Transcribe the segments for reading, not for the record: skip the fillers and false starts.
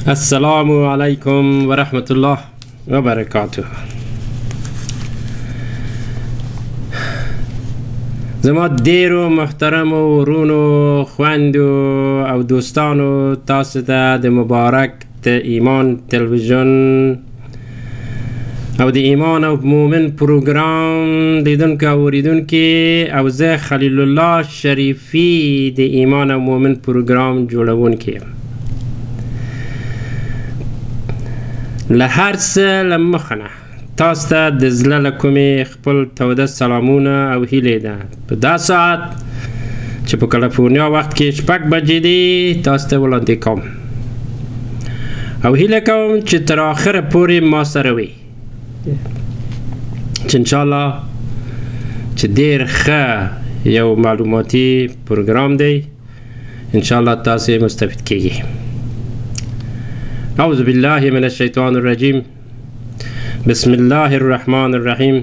السلام علیکم و رحمت الله و برکاته. زما دیر و محترم و رون و خوند و دوستان و تاسو ته د مبارک د ایمان تلویزیون او د ایمان او مومن پروگرام لیدونکو او اوریدونکو او زه خلیل الله شریفی د ایمان او مومن پروگرام جوړونکی یم. له هر څه له مخه نه تاسو ته د زړه له کومې خپل توده سلامونه او هیلې ده. په دا ساعت چې په کالیفورنیا وخت کې 6 بجې دي تاسو ته وړاندې کوم او هیله کوم چې تر آخره پورې ما سره وي، چې انشاءالله چې ډېر ښه یو معلوماتي پروګرام دی، انشاءالله تاسو مستفید کیږئ. اعوذ بالله من الشیطان الرجیم. بسم الله الرحمن الرحیم.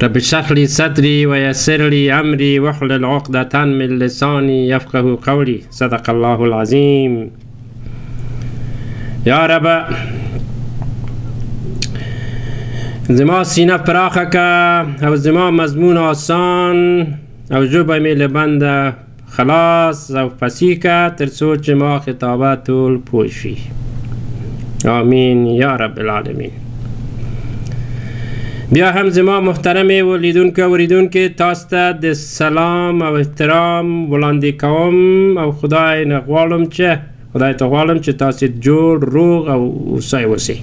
رب اشرح لي صدري ويسر لي امري واحلل عقدة من لساني يفقهوا قولي. صدق الله العظیم. یا رب زما سینه پراخه که او زما مضمون آسان او ژبه می لبنده خلاص او فصیح که تر څو چې ما خطابه ټول پوه شي. آمین یا رب العالمین. بیا هم زما محترم لیدونکو او اوریدونکو تاسو ته د سلام او احترام وړاندې کوم او خدای ته غواړم چې تاسو جوړ روغ او هوسا اوسئ.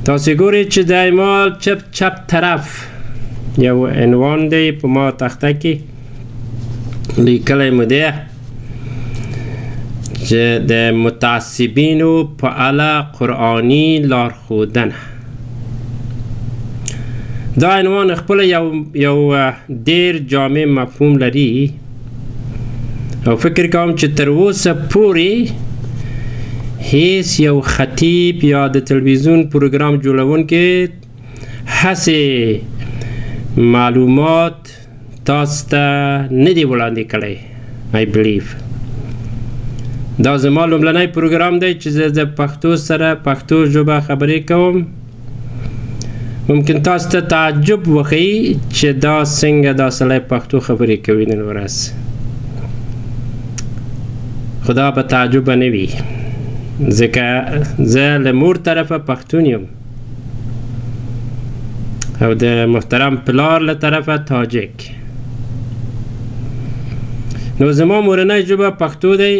تاسو ګورئ چې د ایمال چپ طرف یو عنوان دی په ما تخته کې لیکلی مو دی چې د متعصبینو په اړه قرآني لارښودنه. دا عنوان خپله یو ډېر جامع مفهوم لري او فکر کوم چې تر اوسه پورې هیڅ یو خطیب یا د تلویزیون پروګرام جوړونکی هسې معلومات تاسو ته نه دی وړاندې کړی. I believe دا زما لومړنی پروګرام دی چې زه د پښتو سره پښتو ژبه خبرې کوم. ممکن تاسو ته تعجب وښیي چې دا څنګه دا سړی پښتو خبرې کوي نن ورځ. خدا به تعجب نه وي ځکه زه له مور طرفه پښتون یم او د محترم پلار له طرفه تاجک. نو زما مورنۍ ژبه پښتو دی.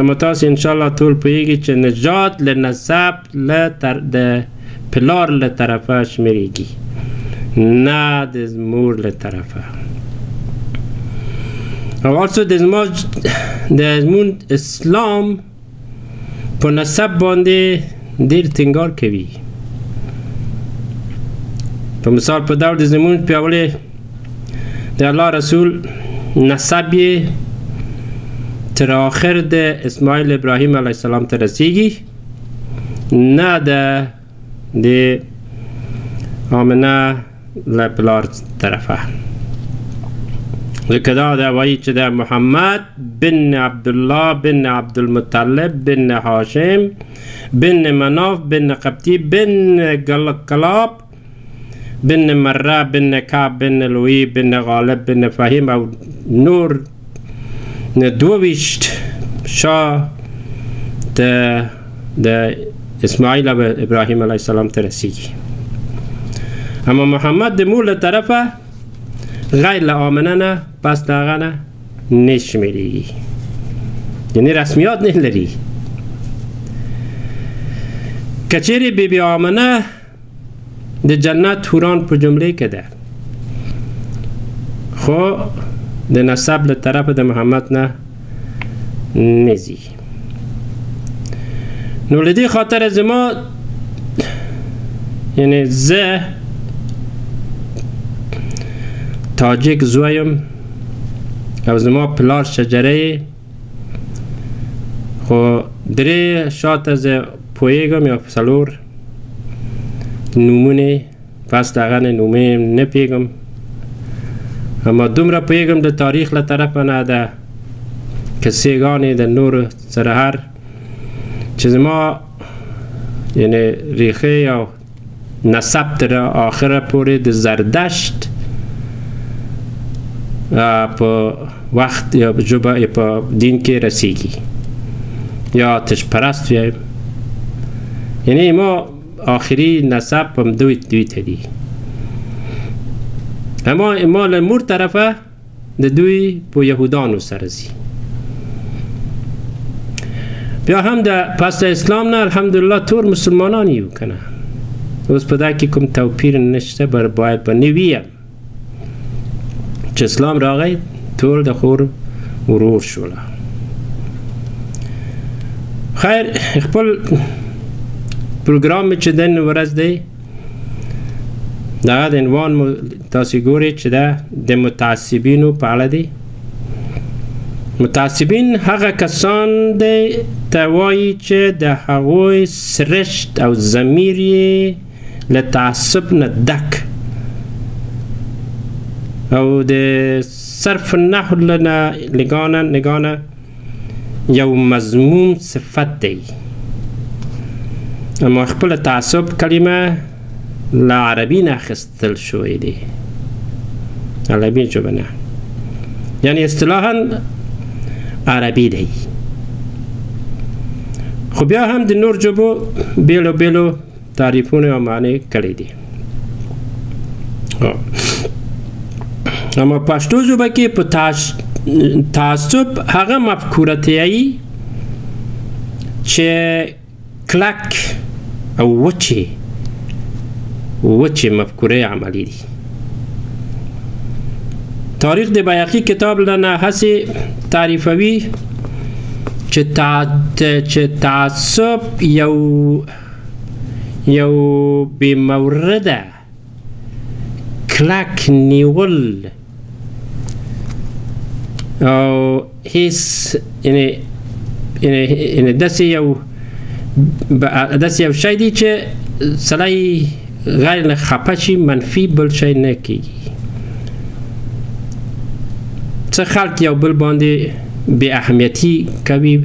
اما تاسو انشاءالله ټول پوهیږئ چې نجات له نسب د پلار له طرفه شمیرېږي، نه د مور له طرفه. او also د زمون اسلام په نسب باندې ډېر ټینګار کوي. په مثال په ډول د زمون پیاوړی د الله رسول نسب یې تر آخر د اسماعیل ابراهیم علیه السلام ته رسیږي، نه د آمنه له پلار طرفه. لکه دا وایي چې د محمد بن عبدالله بن عبدالمطلب بن هاشم بن مناف بن قبطی بن کلاب بن مره بن کعب بن لوی بن غالب بن فهیم او نور 22 شاه د اسماعیل او ابراهیم علیه السلام ته رسیږي. اما محمد د مور له طرفه غیر له آمنه نه پس د هغه نه نه شمیرېږي، یعنی رسمیات نه لري. که چیرې بی بی آمنه د جنت حوران په جمله کې ده، خو د نسب له طرفه د محمد نه نه ځي. نو له دې خاطر زما یعنی زه تاجک زویم او زما پلار شجره، خو درې شاته زه پوهیږم یا څلور نومونه پس دغه نومې نه پیږم، اما دومره پیږم د تاریخ له طرفه نه د کیسېګانې د نورو سره هر چې زما یعنی ریښې او نسب تر آخره پورې د زردشت په وخت یا ژبه په دین کې رسیږي یا آتش پرست ویم، یعنی ما آخری نسب هم دوی ته دی، اما ما له مور طرفه د دوی په یهودانو سره ځي. بیا هم د پس د اسلام نه الحمدلله ټول مسلمانان یو کنه، اوس په دا کې کوم توپیر نشته، باید به نه ویم چې اسلام راغی ټول د خور ورور شوله. خیر خپل پروګرام چې دن ورځ دی دغه د عنوان تاسې ګورئ چې دا د متعصبینو په اړه دی. متعصبین هغه کسان دی ته وایي چې د هغوی سرشت او ضمیر یې له تعصب نه ډک او د صرف نحو نگانه یو مضموم صفت دی، اما خپل تعصب کلمه له عربی نه اخیستل شوی دی، عربی ژبه نه، یعنی اصطلاحاً عربی دی. خو بیا هم د نور ژبو بیلو بیلو تعریفونه او معنی کړی دي، اما پښتو ژبه کې په تعصب هغه مفکورتیایي چې کلک او وچې مفکوره عملی دي. تاریخ د بیهقي کتاب لنه هسې تعریفوي چې تعصب یو بې مورده کلک نیول او هیڅ یعنی داسې یو شی دی چې سړی غیر نه خفه شي، منفي بل شی نه کېږي. څه خلک یو بل باندې بې اهمیتي کوي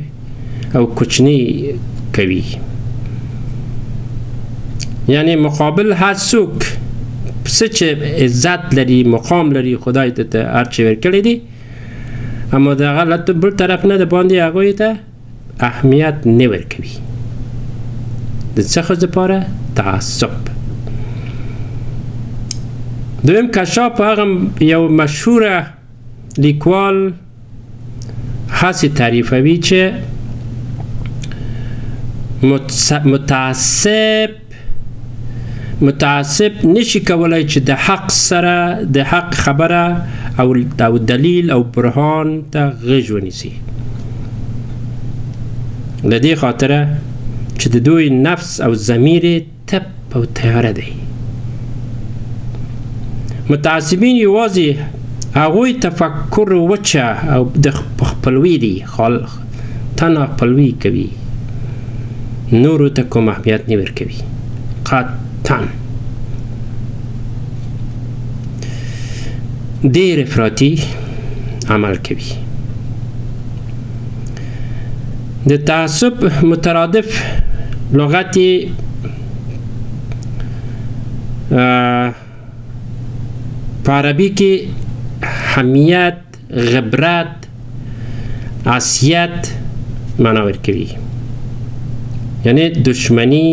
او کوچني کوي، یعنی مقابل هر څوک څه چې عزت لري مقام لري خدای ته هر څه ورکړی دی، اما د غلط بل طرف نه د باندې هغوی ته اهمیت نه ورکوي. د څه ښځې لپاره تعصب. دویم کشاف هغه یو مشهوره لیکوال هسې تعریفوي چې متعصب نشي کولای چې د حق سره د حق خبره او دلیل او برهان ته غږ ونیسي، له دې خاطره چې د دوی نفس او ضمیر تپ او تیاره دی. متعصبین یوازې هغوی تفکر وچه او د خپلوي دي، تنها خپلوي کوي، نورو ته کوم اهمیت نه ورکوي قطعا. ډېر افراطي عمل کوي. د تعصب مترادف لغت په عربي کې حمیت، غبرت، عصیت معنا ورکوي، یعنی دشمنی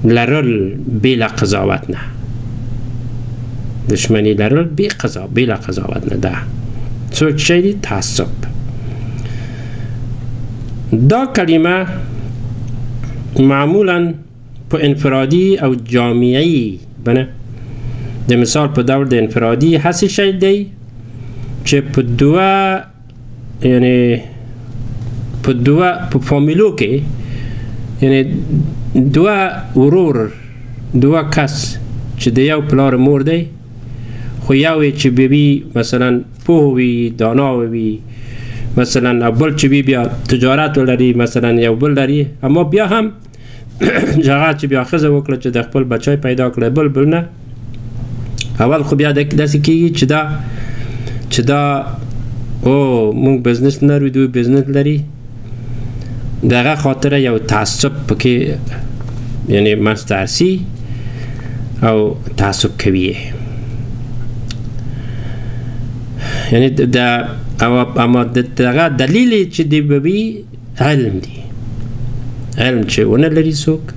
لرل بلا قضاوت نه، دشمنی لرل بلا قضاوت نه، ده څوک شی دی تعصب. دا کلمه معمولا په انفرادی او جامعی بنه. د مثال په ډول د انفرادی هسې شی دی چې په دوه فامیلو کې یعنی دوه ورور دوه کس چې د یو پلار مور دی، خو یو چې بیبي مثلا پوه وي دانا وي مثلا، بل چې بیا تجارت ولري مثلا یو بل لري، اما بیا هم هغه چې بیا ښځه وکړه چې د خپل بچی پیدا کړه بل نه اول خو بیا داسې کېږي چې دا او مونږ بزنس لرو دوی بزنس لري دغه خاطره یو تعصب پکې یعنی مسترسی او تعصب کوي یعنی دا اما دغه دلیل چې دی به علم دی علم چې ونه لري څوک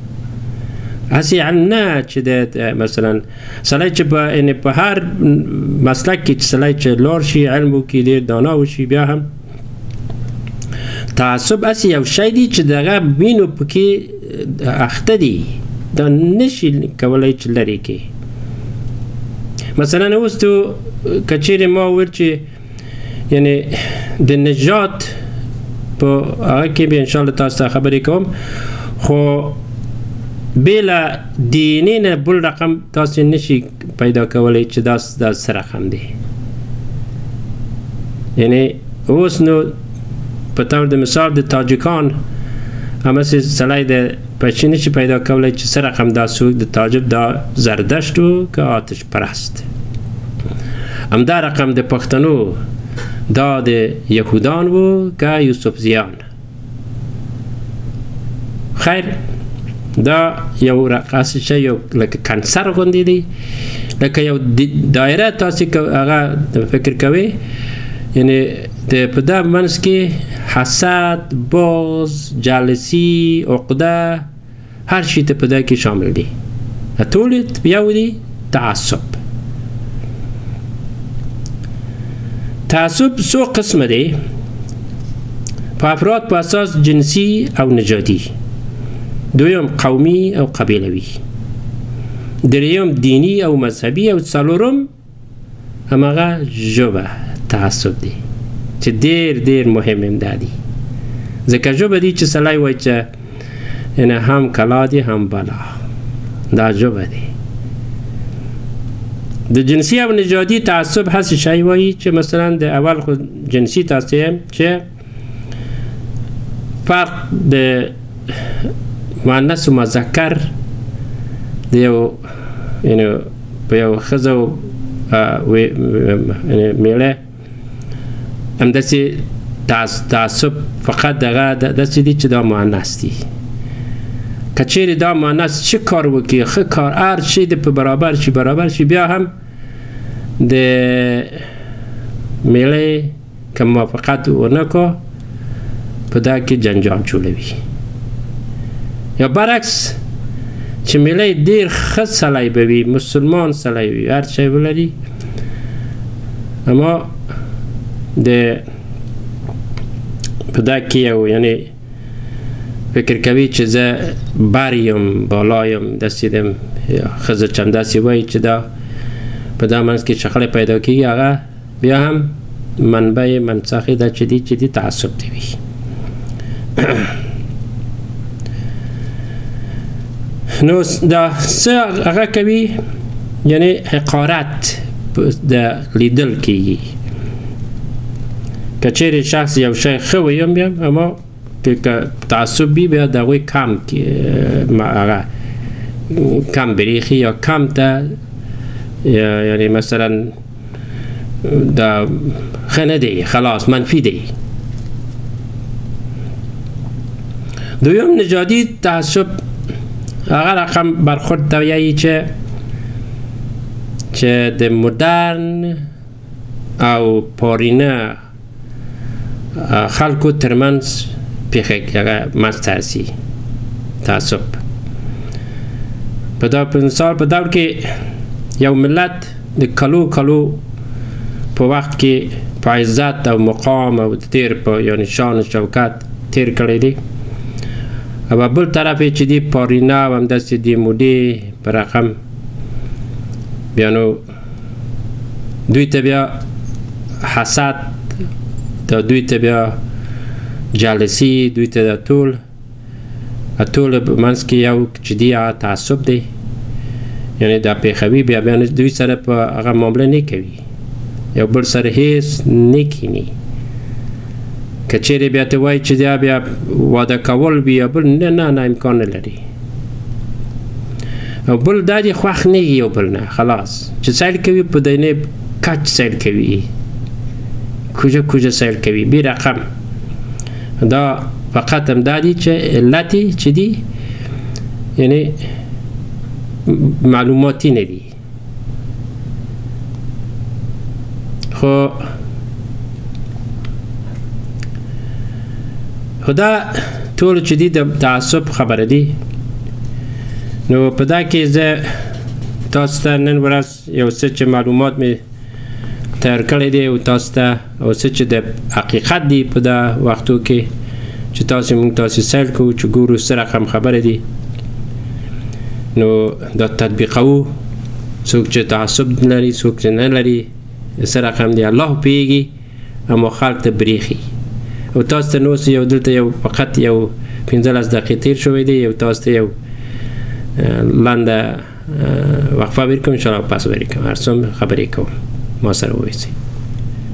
اسی علم نه چې د مثلا سړی چې په هر مسلک کې سړی چې لوړ شي علم وکړي ډېر دانا وشي بیا هم تعصب اسی یو شی دی چې دغه وینو پکې اخته دی دا نشي کولی چې لرې کړي مثلا اوس تو که چیرې ما وویل چې یعنی د نجات په هغه کې به انشاءالله تاسو ته خبرې کوم خو بلا دیني نه بل رقم تاسو نشي پیدا کولی چې دا څه رقم دی یعنی اوس نو په طور د مثال د تاجکان هماسې سړی د پچې نشي پیدا کولی چې څه رقم دا څوک د تاجک دا زردشت و که آتش پرست همدا رقم د پښتنو دا د یهودان و که یوسفزیان خیر دا یو رقص شی یو لکه کنسر غوندې دی لکه یو دایره تاسې هغه فکر کوئ یعنی په دا منځ کې حسد بغض جالسی عقده هر شي ته په دا کې شامل دي ټول یو دي تعصب څو قسمه دی په افراد په اساس جنسی او نژادي دویم قومي او قبیلوي دریم دینی او مذهبي او څلورم هماغه ژبه تعصب دی چې ډېر مهم هم دا دی ځکه ژبه دی چې سړی وایي چې یعنې هم کلا دی هم بلا دا ژبه دی د جنسي او نژادي تعصب هسې شی وایي چې مثلا د اول خو جنسي تعصب چې فرق د مؤنث و مذکر د یو یعنې په یو ښځه و میړه همداسې تعصب فقط دغه داسې دی چې دا مؤنث دی که چیرې دا مؤنث څه کار وکړي ښه کار هر شی د په برابر شي بیا هم د میړه که موافقت ونه کړه په دا کې جنجال جوړوي یا برعکس چې میړه ډېر ښه سړی به وي مسلمان سړی وي هر شی ولري اما د په دا کې یو یعنی فکر کوي چې زه بر یم بالا یم داسې یم ښځه چې همداسې وایي چې دا په دا منځ کې شخړې پیدا کېږي هغه بیا هم منبع منسخ یې دا چې دی تعصب دی وي نو دا څه هغه کوي یعنی حقارت د لیدل کېږي که چیرې شخص یو شی ښه ویم بیم اما که تعصب وي بیا د هغوی کم بریخي یا کم ته یعنی مثلا دا ښه نه دی خلاص منفي دی دویم نژادي تعصب هغه رقم برخورد ته وایي چې د مدرن او پارینه خلکو ترمنځ پیښه هغه منځته رسي تعصب په مثال په دور کې یو ملت د کلو په وخت کې په عزت او مقام او تیر په یعنی شان شوکت تیر کړی دی او بل طرف چې دی پارینه او همداسې دی مودې په رقم بیا نو دوی ته بیا حسد دا دوی ته بیا جالسی دوی ته دا ټول منځ کې یو چې دی هغه تعصب دی یعنی دا پیښوي بیا دوی سره په هغه معامله نه کوي یو بل سره هیڅ نه کیني که چیرې بیا ته وایي چې بیا واده کول وي یا بل نه امکان نه لري او بل دا دې خوښ نه یو بل نه خلاص چې سیل کوي په دینه کچ سیل کوي کوجه سیل کوي بی رقم دا فقط هم دا دی چې علتی چې دی یعنی معلوماتی نه دی خو خدا ټول چې دی د تعصب خبره دی نو په دا کې زه تاسو ته نن ورځ یو څه چې معلومات مې تیار کړی دی او تاسو ته او څه چې د حقیقت دی په دا وختو کې چې موږ تاسو سیل کوو چې ګورو څه رقم خبره دی نو دا تطبیقوو څوک چې تعصب لري څوک چې نه لري څه رقم دی الله پوهېږي اما خلق ته برېښي او تاسو ته نو یو دلته یو فقط یو 15 دقیقې تیر شوی دی یو تاسو ته یو لنډه وقفه ورکوم انشاءالله پس ورکوم هر څوم خبرې کوم ما سره اوسئ